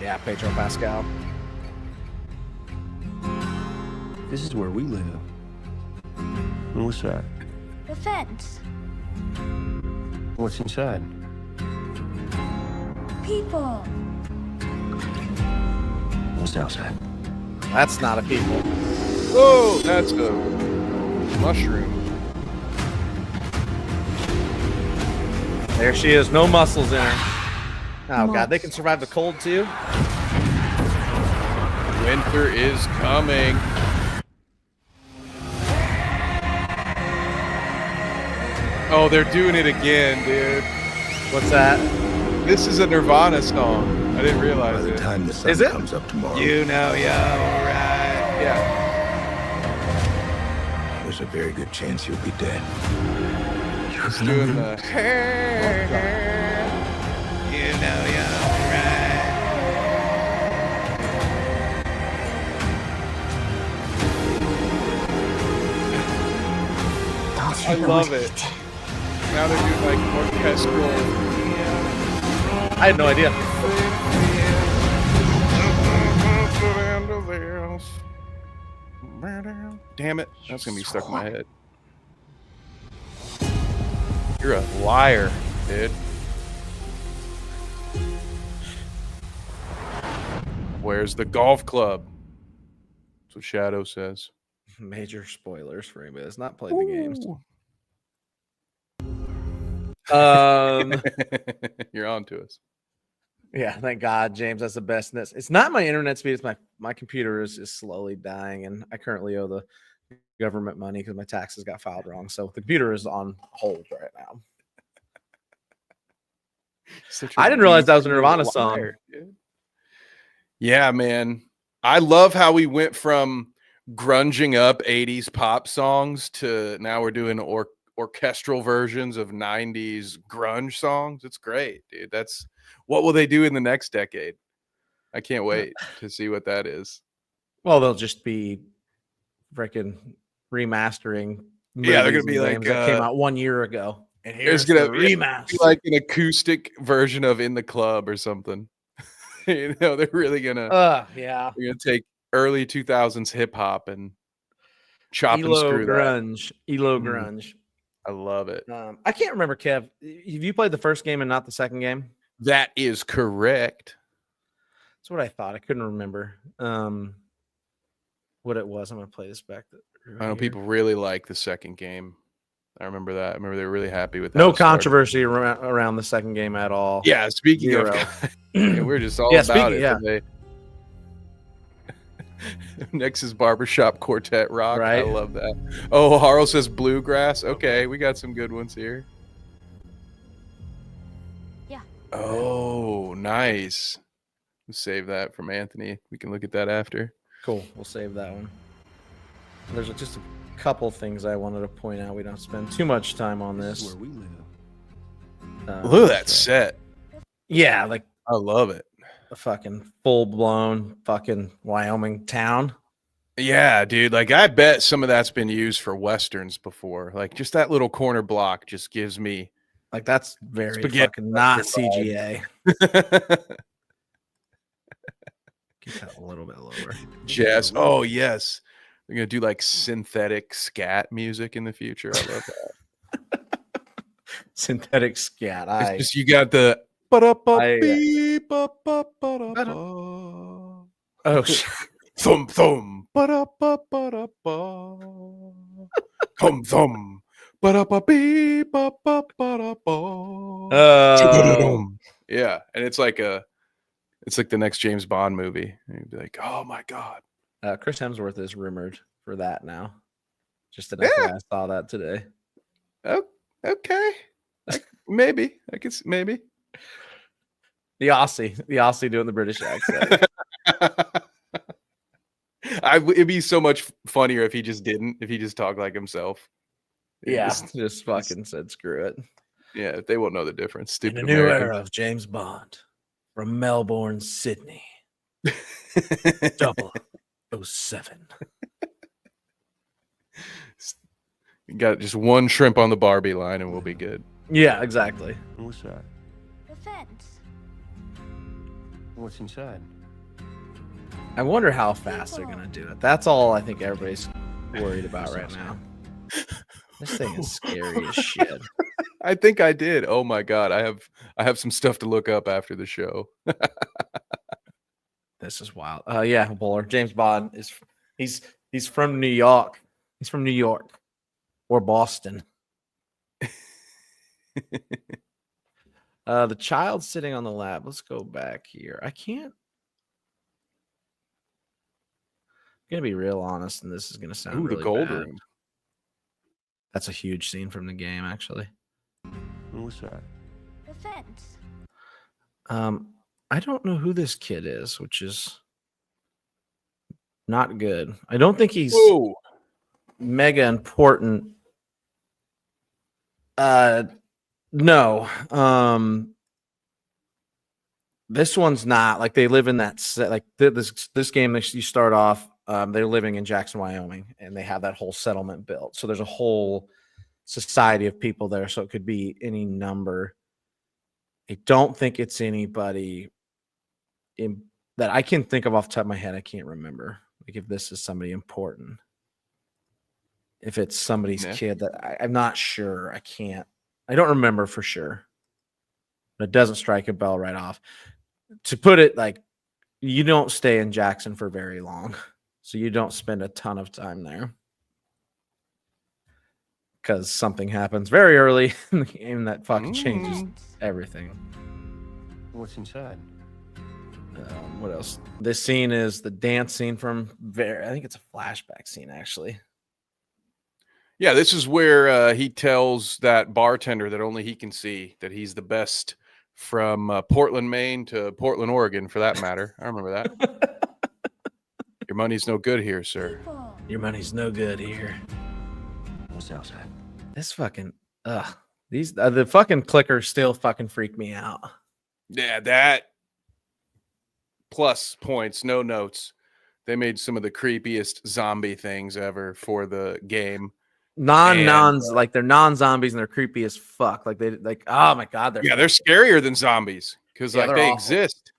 Yeah, Pedro Pascal. This is where we live. What's that? The fence. What's inside? People. What's outside? That's not a people. Oh, that's a mushroom. There she is. No muscles in her. Oh, God. They can survive the cold, too? Winter is coming. Oh, they're doing it again, dude. What's that? This is a Nirvana song. I didn't realize By the it. time the sun Is it? comes up tomorrow, You know, yeah, right. Yeah. there's a very good chance you'll be dead. He's doing the you know, yeah, right. I love it. Now they're doing like orchestral. I had no idea. Damn it. That's going to be stuck in my head. You're a liar, dude. Where's the golf club? That's what Shadow says. Major spoilers for anybody that's not played the games. You're on to us. Yeah, thank God, James. That's the best. It's not my internet speed. It's my computer is slowly dying, and I currently owe the government money because my taxes got filed wrong. So the computer is on hold right now. I didn't realize that was a Nirvana song. Yeah, man. I love how we went from grunging up 80s pop songs to now we're doing orchestral versions of 90s grunge songs. It's great, dude. That's what will they do in the next decade? I can't wait to see what that is. Well, they'll just be freaking remastering. Yeah, they're gonna be like that came out 1 year ago. And here's gonna be like an acoustic version of In the Club or something. You know, they're really gonna yeah. They're gonna take early 2000s hip hop and chop and Elo screw grunge. Elo Mhm. grunge. I love it. I can't remember, Kev. Have you played the first game and not the second game? That is correct. That's what I thought. I couldn't remember what it was. I'm gonna play this back. I know people really like the second game. I remember that. I remember they were really happy with that. No controversy around the second game at all. Yeah, speaking Zero. of, yeah, we're just all about it today. Next is Barbershop Quartet Rock. Right. I love that. Oh, Harl says bluegrass. Okay, we got some good ones here. Yeah. Oh, nice. We'll save that from Anthony. We can look at that after. Cool. We'll save that one. There's just a couple things I wanted to point out. We don't spend too much time on this. Where we live. Look at that set. Yeah, like I love it. a fucking full-blown fucking Wyoming town. Yeah, dude. Like, I bet some of that's been used for Westerns before. Like, just that little corner block just gives me... Like, that's very Spaghetti fucking not Western CGA. vibe. Keep that a little bit lower. Jazz. Oh, yes. They're going to do, like, synthetic scat music in the future. I love that. Synthetic scat. It's just, you got the... Oh, shit. Thumb thumb. Thumb thumb. Yeah, and it's like the next James Bond movie. And you'd be like, oh my God. Chris Hemsworth is rumored for that now. Just an FYI, I saw that today. Oh, okay. Maybe. I guess maybe. The Aussie doing the British accent. It'd be so much funnier if he just talked like himself. Yeah, just fucking said screw it. Yeah, they won't know the difference. Stupid In a new Americans. era of James Bond from Melbourne, Sydney. 007. You got just one shrimp on the Barbie line and we'll be good. Yeah, exactly. What's that? The fence. What's inside? I wonder how fast they're gonna do it. That's all I think everybody's worried about right now. This thing is scary as shit. I think I did. Oh my god, I have some stuff to look up after the show. This is wild. Yeah, Bowler. James Bond is he's from New York. He's from New York or Boston. The child sitting on the lap. Let's go back here. I can't. I'm gonna be real honest, and this is gonna sound really the gold bad. room. That's a huge scene from the game, actually. What's that? The fence. I don't know who this kid is, which is not good. I don't think he's mega important. No. This one's not. Like, they live in that set. Like, this game, you start off, they're living in Jackson, Wyoming, and they have that whole settlement built. So there's a whole society of people there. So it could be any number. I don't think it's anybody that I can think of off the top of my head. I can't remember. Like, if this is somebody important. If it's somebody's kid that I'm not sure. I don't remember for sure. But it doesn't strike a bell right off. To put it like, you don't stay in Jackson for very long. So you don't spend a ton of time there. Because something happens very early in the game that fucking changes everything. What's inside? What else? This scene is the dance scene from I think it's a flashback scene, actually. Yeah, this is where he tells that bartender that only he can see that he's the best from Portland, Maine to Portland, Oregon, for that matter. I remember that. Your money's no good here, sir. Your money's no good here. What's outside? This fucking these the fucking clickers still fucking freak me out. Yeah, that plus points, no notes. They made some of the creepiest zombie things ever for the game. Like they're non-zombies and they're creepy as fuck. Like oh my god, they're scarier than zombies because they awful. Exist.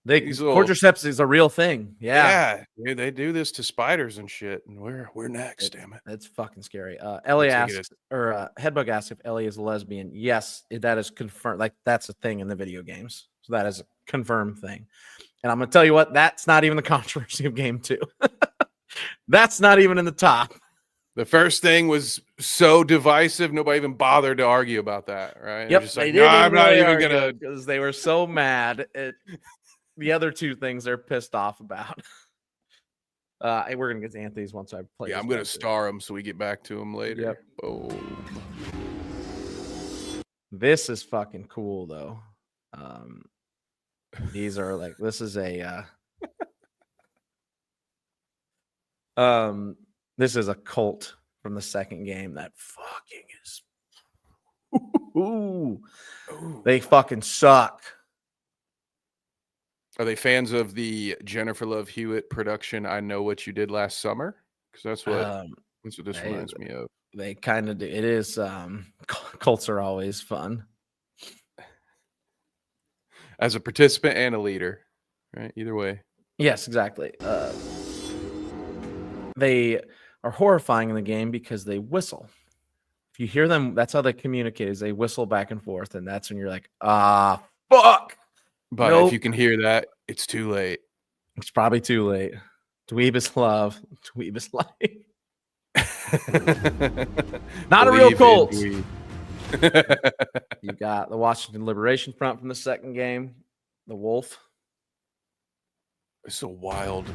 Cordyceps is a real thing. Yeah, they do this to spiders and shit, and we're next. Damn it, it's fucking scary. Ellie asks, or Headbug asks if Ellie is a lesbian. Yes, that is confirmed. Like, that's a thing in the video games, so that is a confirmed thing. And I'm gonna tell you what, that's not even the controversy of game 2. That's not even in the top. The first thing was so divisive, nobody even bothered to argue about that, right? Yep, just like, no, I'm not even gonna, because they were so mad at the other two things they're pissed off about. We're gonna get to Anthony's once I play. Yeah, I'm gonna star them so we get back to them later. Yep. Boom. This is fucking cool though. These are like, this is a this is a cult from the second game that fucking is they fucking suck. Are they fans of the Jennifer Love Hewitt production I Know What You Did Last Summer? Because that's what this reminds me of. They kind of do. It is cults are always fun. As a participant and a leader, right? Either way. Yes, exactly. They are horrifying in the game because they whistle. If you hear them, that's how they communicate, is they whistle back and forth, and that's when you're like, fuck. But if you can hear that, it's too late. It's probably too late. Dweeb is love. Dweeb is life. Not a real cult. You got the Washington Liberation Front from the second game. The Wolf. It's so wild.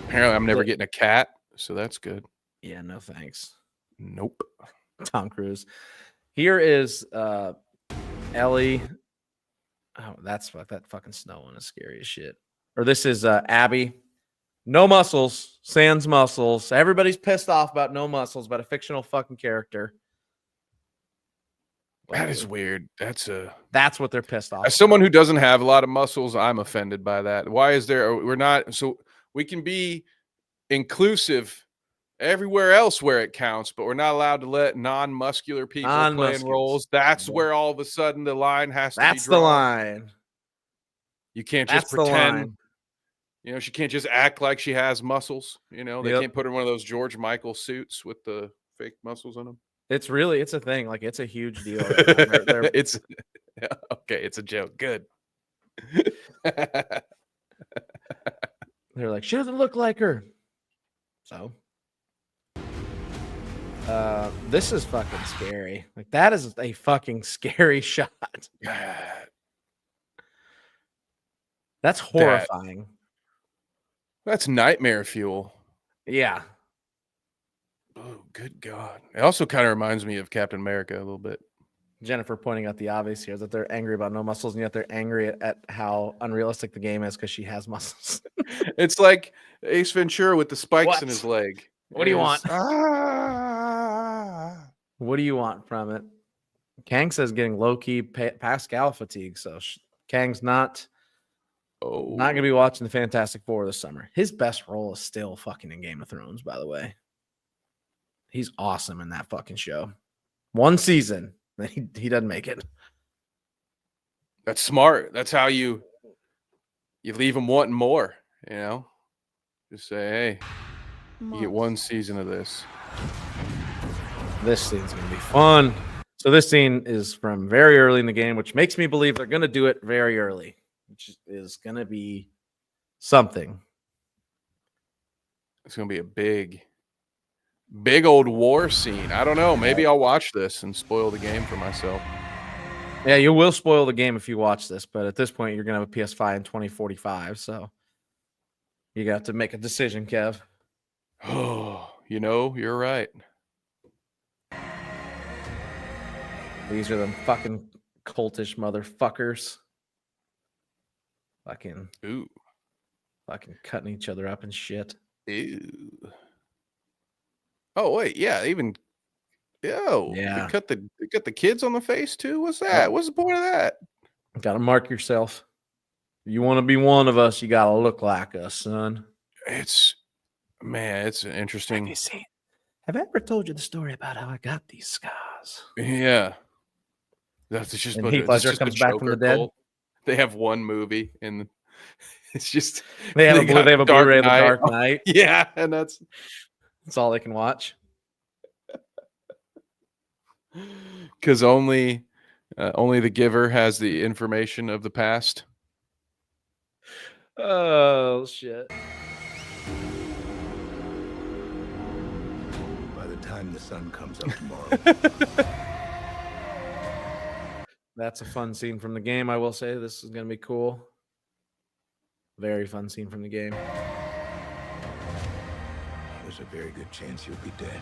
Apparently, I'm never getting a cat, so that's good. Yeah, no thanks. Nope. Tom Cruise. Here is Ellie. Oh, that fucking snow one is scary as shit. Or this is Abby. No muscles, sans muscles. Everybody's pissed off about no muscles, but a fictional fucking character. That is weird. That's what they're pissed off. As someone who doesn't have a lot of muscles, I'm offended by that. Why is there? We're not. So we can be inclusive everywhere else where it counts, but we're not allowed to let non-muscular people play in roles. That's where all of a sudden the line has to be drawn. That's the line. You can't That's just the pretend. line. You know, she can't just act like she has muscles. You know, they Yep. can't put her in one of those George Michael suits with the fake muscles on them. It's a thing. Like, it's a huge deal right now. It's okay. It's a joke. Good. They're like, she doesn't look like her. So, this is fucking scary. Like, that is a fucking scary shot. That's horrifying. That's nightmare fuel. Yeah. Oh, good God. It also kind of reminds me of Captain America a little bit. Jennifer pointing out the obvious here that they're angry about no muscles, and yet they're angry at how unrealistic the game is because she has muscles. It's like Ace Ventura with the spikes in his leg. What do you want? What do you want from it? Kang says getting low-key Pascal fatigue, so Kang's not going to be watching the Fantastic Four this summer. His best role is still fucking in Game of Thrones, by the way. He's awesome in that fucking show. One season. He doesn't make it. That's smart. That's how you leave him wanting more, you know? Just say, hey, you get one season of this. This scene's going to be fun. So this scene is from very early in the game, which makes me believe they're going to do it very early, which is going to be something. It's going to be a big old war scene. I don't know. Maybe I'll watch this and spoil the game for myself. Yeah, you will spoil the game if you watch this, but at this point, you're going to have a PS5 in 2045, so you got to make a decision, Kev. Oh, you know, you're right. These are them fucking cultish motherfuckers. Fucking cutting each other up and shit. Ew. Oh wait, yeah, even they cut the kids on the face too. What's that? What's the point of that? Got to mark yourself. You want to be one of us, you got to look like us, son. It's interesting. Have I ever told you the story about how I got these scars? Yeah. That's just and Heath Ledger comes back from the dead. They have one movie and it's just they have a Blu-ray of The Dark Knight. Yeah, and that's all they can watch. Because only the giver has the information of the past. Oh shit. By the time the sun comes up tomorrow. That's a fun scene from the game. I will say this is going to be cool. Very fun scene from the game. There's a very good chance you'll be dead.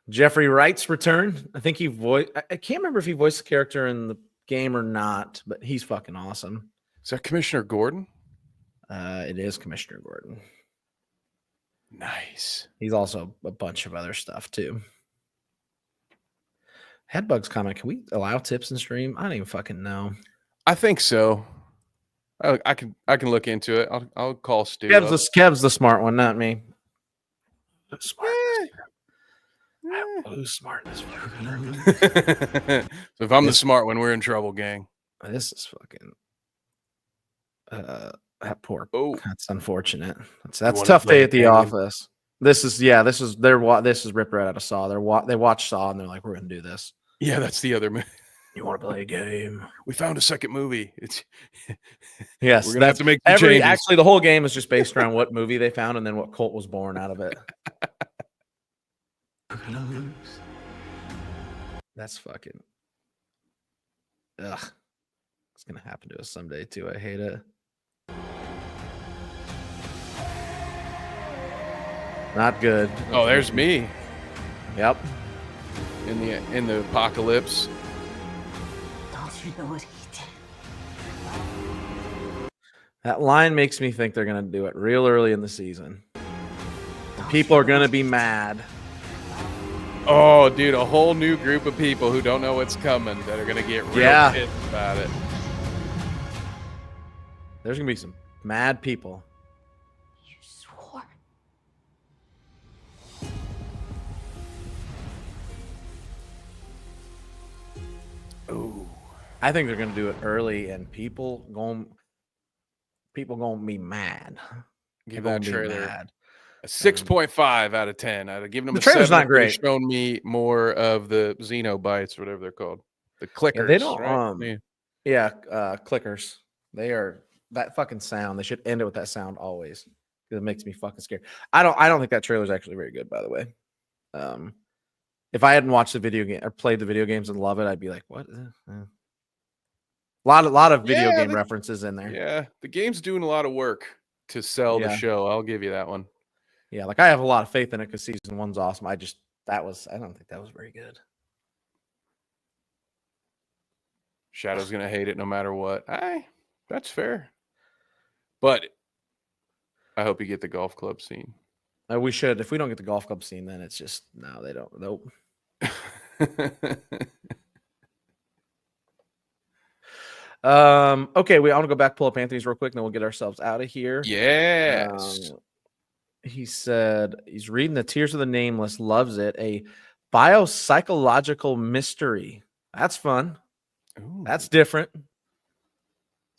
Jeffrey Wright's return. I think I can't remember if he voiced the character in the game or not, but he's fucking awesome. Is that Commissioner Gordon? It is Commissioner Gordon. Nice. He's also a bunch of other stuff too. Headbugs comment, can we allow tips in stream? I don't even fucking know. I think so. I can look into it. I'll call Stu. Kev's the smart one, not me. Smart. Who's smart in this fucking So if I'm the smart one, we're in trouble, gang. This is fucking that poor. Oh, that's unfortunate. That's a tough day at the office. This is ripped right out of Saw. They watch Saw and they're like, we're gonna do this. Yeah, that's the other movie. You want to play a game? We found a second movie. Yes, we're gonna have to make changes. Actually, the whole game is just based around what movie they found and then what cult was born out of it. That's fucking. Ugh. It's gonna happen to us someday too. I hate it. Not good. Oh, there's me. Yep. In the apocalypse. Don't you know what he did? That line makes me think they're gonna do it real early in the season. People are gonna be mad. Oh, dude, a whole new group of people who don't know what's coming that are gonna get real pissed about it. There's gonna be some mad people. You swore. Oh, I think they're gonna do it early, and people gonna be mad. Give They're that gonna be trailer mad. a 6.5 out of 10. I'd have given them The a trailer's 7 not if they'd have great. shown me more of the Xenobites, whatever they're called. The clickers. Yeah, they don't. Right? Clickers. They are that fucking sound. They should end it with that sound always, because it makes me fucking scared. I don't think that trailer is actually very good, by the way. If I hadn't watched the video game or played the video games and love it, I'd be like, what? Lot of video game references in there. Yeah, the game's doing a lot of work to sell the show. I'll give you that one. Yeah, like I have a lot of faith in it because season 1's awesome. I don't think that was very good. Shadow's gonna hate it no matter what. That's fair. But I hope you get the golf club scene. We should. If we don't get the golf club scene, then it's just no, they don't. Nope. Okay, I want to go back, pull up Anthony's real quick, and then we'll get ourselves out of here. Yes. He said he's reading the Tears of the Nameless, loves it. A biopsychological mystery. That's fun. Ooh. That's different.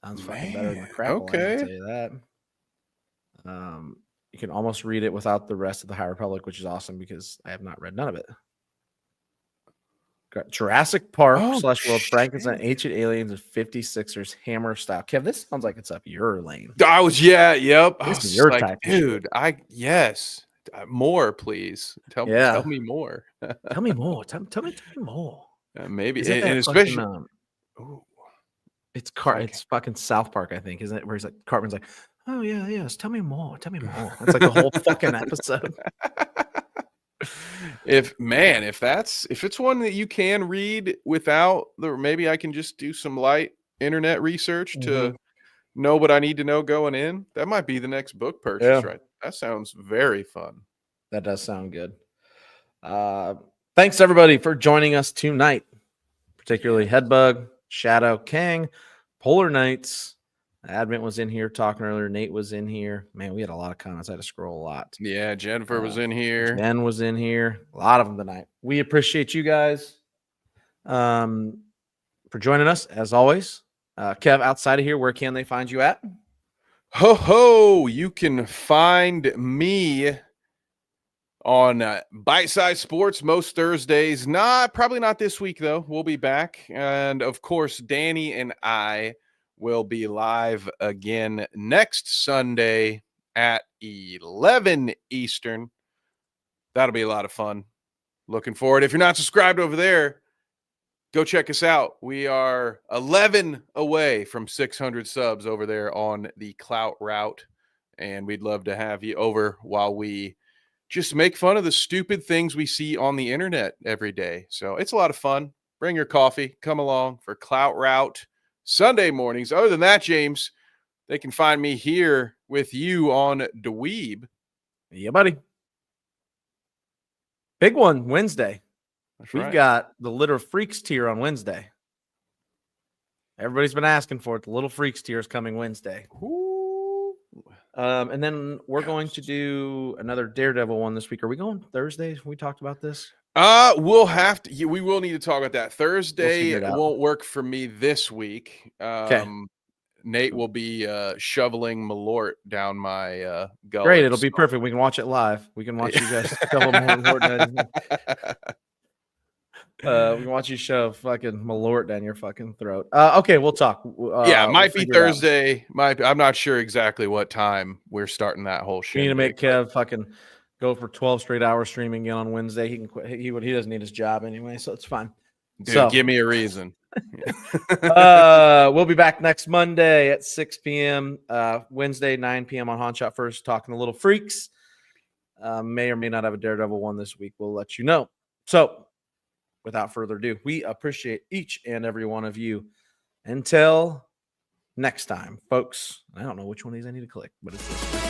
Sounds fucking better than the crap. Okay. I'll tell you that. You can almost read it without the rest of the High Republic, which is awesome because I have not read none of it. Got Jurassic Park / World Frankenstein, Ancient Aliens, and 56ers Hammer style. Kev, this sounds like it's up your lane. Yep. This is your type, dude. More, please. Tell me more. Tell me more. Tell me more. Maybe, and especially. It's fucking South Park, I think, isn't it? Where he's like, Cartman's like, oh yeah, yes. Tell me more. Tell me more. That's like the whole fucking episode. If it's one that you can read without maybe I can just do some light internet research to know what I need to know going in. That might be the next book purchase, right? That sounds very fun. That does sound good. Thanks everybody for joining us tonight, particularly Headbug, Shadow, Kang, Polar Knights. Advent was in here talking earlier. Nate was in here. Man, we had a lot of comments. I had to scroll a lot. Yeah, Jennifer was in here. Ben was in here. A lot of them tonight. We appreciate you guys for joining us, as always. Kev, outside of here, where can they find you at? You can find me on Bite Size Sports most Thursdays. Probably not this week, though. We'll be back. And, of course, Danny and I will be live again next Sunday at 11 Eastern. That'll be a lot of fun. Looking forward. If you're not subscribed over there, go check us out. We are 11 away from 600 subs over there on the Clout Route, and we'd love to have you over while we just make fun of the stupid things we see on the internet every day. So it's a lot of fun. Bring your coffee. Come along for Clout Route Sunday mornings. Other than that, James, they can find me here with you on dDweeb. Yeah, buddy. Big one Wednesday. We've got the Little Freaks tier on Wednesday. Everybody's been asking for it. The Little Freaks tier is coming Wednesday. And then we're going to do another Daredevil one this week. Are we going Thursday? We talked about this. We'll have to. We will need to talk about that. Thursday won't work for me this week. Nate will be shoveling Malort down my gullet. Great, it'll be perfect. We can watch it live. We can watch you guys shovel Malort. We can watch you shove fucking Malort down your fucking throat. Okay, we'll talk. It might be Thursday. I'm not sure exactly what time we're starting that whole shit. We need to make Kev fucking go for 12 straight hours streaming again on Wednesday. He can quit. He doesn't need his job anyway, so it's fine. Dude, give me a reason. We'll be back next Monday at 6 p.m. Wednesday, 9 p.m. on Hot Shot First, talking the Little Freaks. May or may not have a Daredevil one this week. We'll let you know. So, without further ado, we appreciate each and every one of you. Until next time, folks. I don't know which one of these I need to click, but it's this one.